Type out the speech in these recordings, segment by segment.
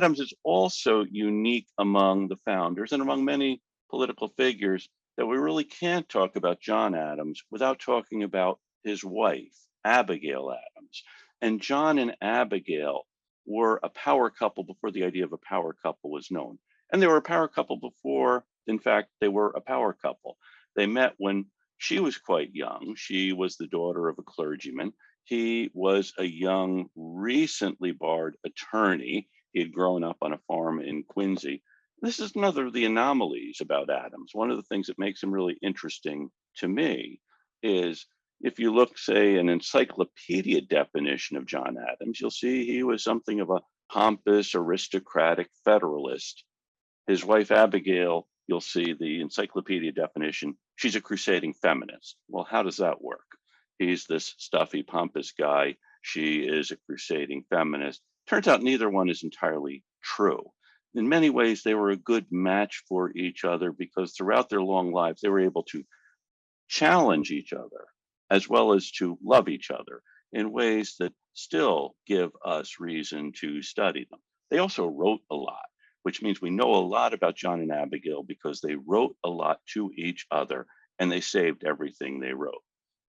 Adams is also unique among the founders and among many political figures that we really can't talk about John Adams without talking about his wife, Abigail Adams. And John and Abigail were a power couple before the idea of a power couple was known. And they were a power couple before, in fact, they were a power couple. They met when she was quite young. She was the daughter of a clergyman. He was a young, recently barred attorney. He had grown up on a farm in Quincy. This is another of the anomalies about Adams. One of the things that makes him really interesting to me is if you look, say, an encyclopedia definition of John Adams, you'll see he was something of a pompous, aristocratic Federalist. His wife, Abigail, you'll see the encyclopedia definition, she's a crusading feminist. Well, how does that work? He's this stuffy, pompous guy. She is a crusading feminist. Turns out neither one is entirely true. In many ways, they were a good match for each other because throughout their long lives, they were able to challenge each other as well as to love each other in ways that still give us reason to study them. They also wrote a lot, which means we know a lot about John and Abigail because they wrote a lot to each other and they saved everything they wrote.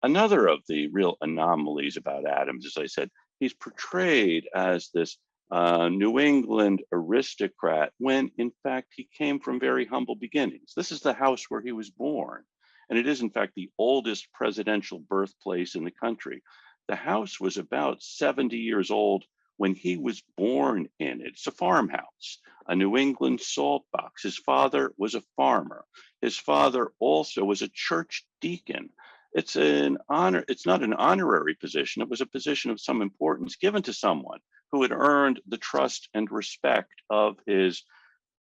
Another of the real anomalies about Adams, as I said, he's portrayed as this New England aristocrat when in fact he came from very humble beginnings. This is the house where he was born. And it is in fact the oldest presidential birthplace in the country. The house was about 70 years old when he was born in it. It's a farmhouse, a New England salt box. His father was a farmer. His father also was a church deacon. It's an honor, it's not an honorary position. It was a position of some importance given to someone who had earned the trust and respect of his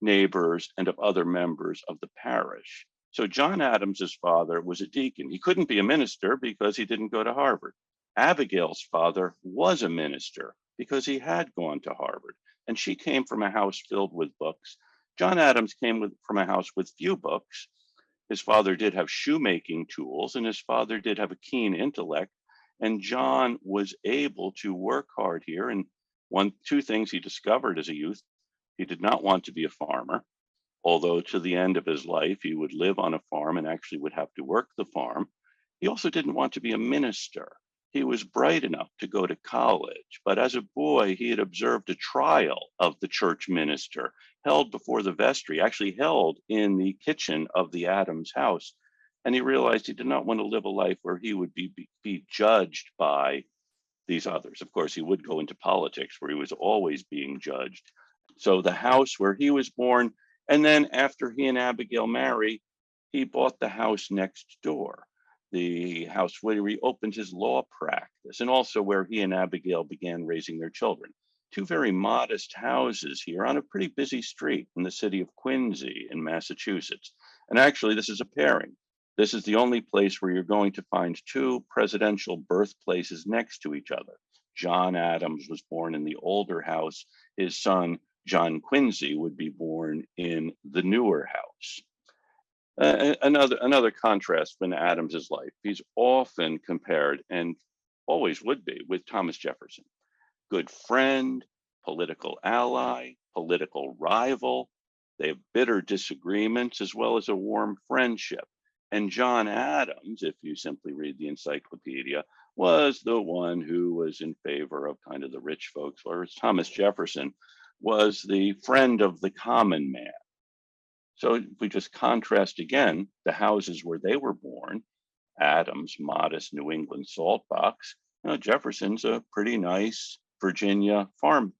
neighbors and of other members of the parish. So John Adams's father was a deacon. He couldn't be a minister because he didn't go to Harvard. Abigail's father was a minister because he had gone to Harvard, and she came from a house filled with books. John Adams came from a house with few books. His father did have shoemaking tools, and his father did have a keen intellect. And John was able to work hard here. And two things he discovered as a youth: he did not want to be a farmer, although to the end of his life he would live on a farm and actually would have to work the farm. He also didn't want to be a minister. He was bright enough to go to college, but as a boy, he had observed a trial of the church minister held before the vestry, actually held in the kitchen of the Adams house. And he realized he did not want to live a life where he would be judged by these others. Of course, he would go into politics where he was always being judged. So the house where he was born, and then after he and Abigail marry, he bought the house next door, the house where he opened his law practice, and also where he and Abigail began raising their children. Two very modest houses here on a pretty busy street in the city of Quincy in Massachusetts. And actually, this is a pairing. This is the only place where you're going to find two presidential birthplaces next to each other. John Adams was born in the older house. His son, John Quincy, would be born in the newer house. Another contrast in Adams's life, he's often compared, and always would be, with Thomas Jefferson. Good friend, political ally, political rival. They have bitter disagreements as well as a warm friendship. And John Adams, if you simply read the encyclopedia, was the one who was in favor of kind of the rich folks, whereas Thomas Jefferson was the friend of the common man. So if we just contrast again the houses where they were born, Adams, modest New England salt box, Jefferson's a pretty nice Virginia farm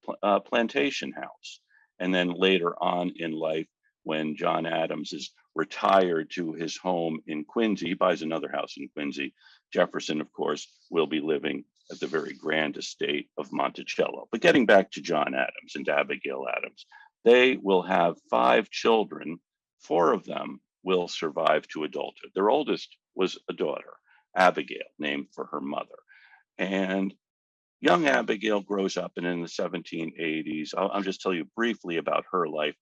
plantation house. And then later on in life, when John Adams is retired to his home in Quincy, he buys another house in Quincy. Jefferson, of course, will be living at the very grand estate of Monticello. But getting back to John Adams and Abigail Adams, they will have 5 children. 4 of them will survive to adulthood. Their oldest was a daughter, Abigail, named for her mother. And young Abigail grows up, and in the 1780s, I'll just tell you briefly about her life.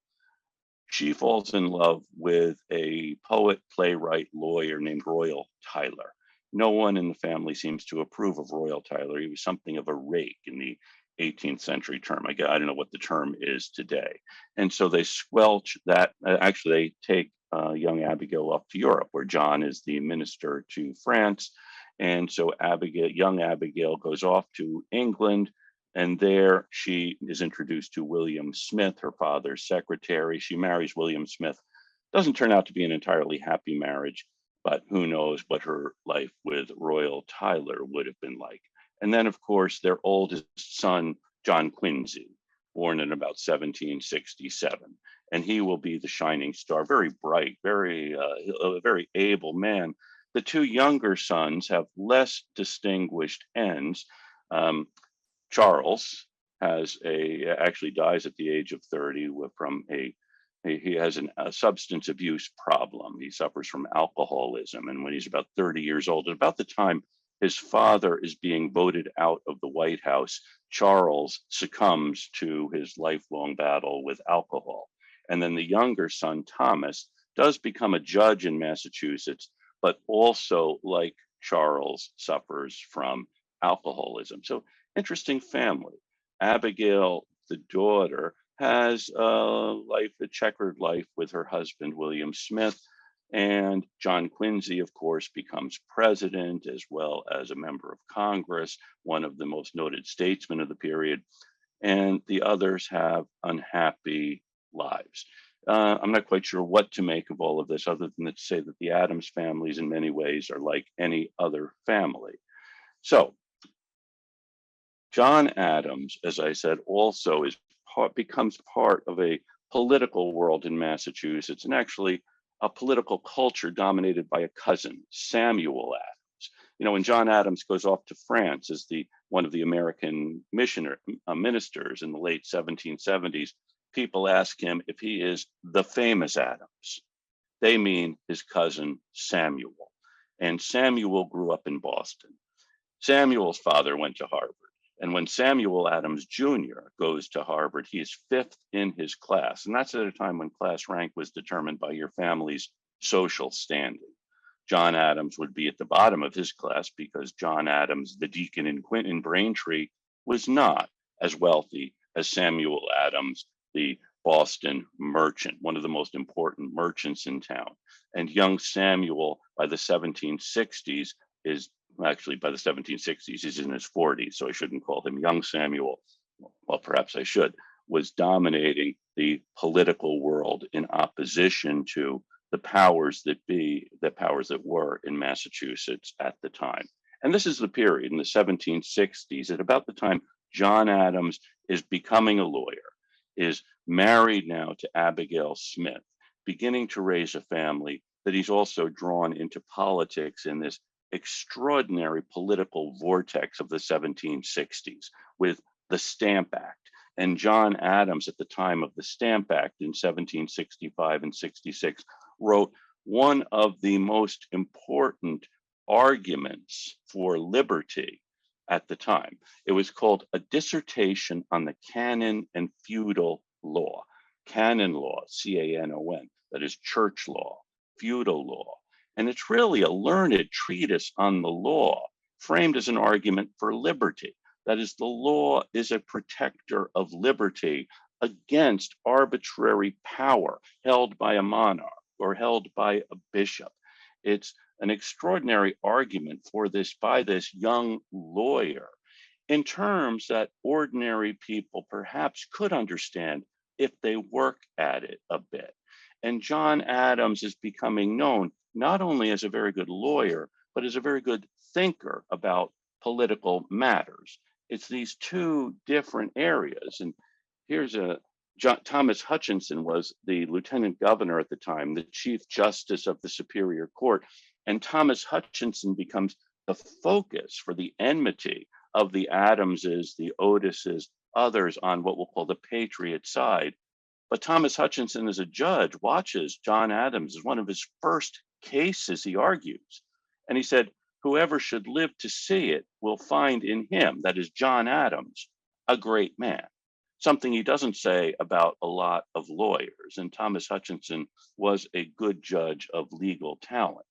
She falls in love with a poet, playwright, lawyer named Royal Tyler. No one in the family seems to approve of Royal Tyler. He was something of a rake in the 18th century term. I don't know what the term is today. And so they squelch that. Actually, they take young Abigail off to Europe, where John is the minister to France. And so young Abigail goes off to England, and there she is introduced to William Smith, her father's secretary. She marries William Smith. Doesn't turn out to be an entirely happy marriage, but who knows what her life with Royal Tyler would have been like. And then, of course, their oldest son, John Quincy, born in about 1767. And he will be the shining star, very bright, a very able man. The two younger sons have less distinguished ends. Charles actually dies at the age of 30 from he has a substance abuse problem. He suffers from alcoholism. And when he's about 30 years old, at about the time his father is being voted out of the White House, Charles succumbs to his lifelong battle with alcohol. And then the younger son, Thomas, does become a judge in Massachusetts, but also, like Charles, suffers from alcoholism. So interesting family. Abigail, the daughter, has a checkered life with her husband, William Smith. And John Quincy, of course, becomes president as well as a member of Congress, one of the most noted statesmen of the period. And the others have unhappy lives. I'm not quite sure what to make of all of this, other than to say that the Adams families in many ways are like any other family. So John Adams, as I said, also becomes part of a political world in Massachusetts, and actually a political culture dominated by a cousin, Samuel Adams. When John Adams goes off to France as one of the American ministers in the late 1770s, people ask him if he is the famous Adams. They mean his cousin Samuel. And Samuel grew up in Boston. Samuel's father went to Harvard. And when Samuel Adams Jr. goes to Harvard, he is fifth in his class. And that's at a time when class rank was determined by your family's social standing. John Adams would be at the bottom of his class because John Adams, the deacon in Braintree, was not as wealthy as Samuel Adams, the Boston merchant, one of the most important merchants in town. And young Samuel, by the 1760s, by the 1760s, he's in his 40s, so I shouldn't call him young Samuel. Well, perhaps I should, was dominating the political world in opposition to the powers that were in Massachusetts at the time. And this is the period in the 1760s, at about the time John Adams is becoming a lawyer, is married now to Abigail Smith, beginning to raise a family, that he's also drawn into politics in this extraordinary political vortex of the 1760s with the Stamp Act. And John Adams, at the time of the Stamp Act in 1765 and 66, wrote one of the most important arguments for liberty at the time. It was called A Dissertation on the Canon and Feudal Law. Canon law, C-A-N-O-N, that is church law, feudal law. And it's really a learned treatise on the law, framed as an argument for liberty. That is, the law is a protector of liberty against arbitrary power held by a monarch or held by a bishop. It's an extraordinary argument by this young lawyer in terms that ordinary people perhaps could understand if they work at it a bit. And John Adams is becoming known not only as a very good lawyer, but as a very good thinker about political matters. It's these two different areas. And Thomas Hutchinson was the lieutenant governor at the time, the chief justice of the Superior Court. And Thomas Hutchinson becomes the focus for the enmity of the Adamses, the Otises, others on what we'll call the patriot side. But Thomas Hutchinson, as a judge, watches John Adams as one of his first cases, he argues. And he said, whoever should live to see it will find in him, that is John Adams, a great man. Something he doesn't say about a lot of lawyers. And Thomas Hutchinson was a good judge of legal talent.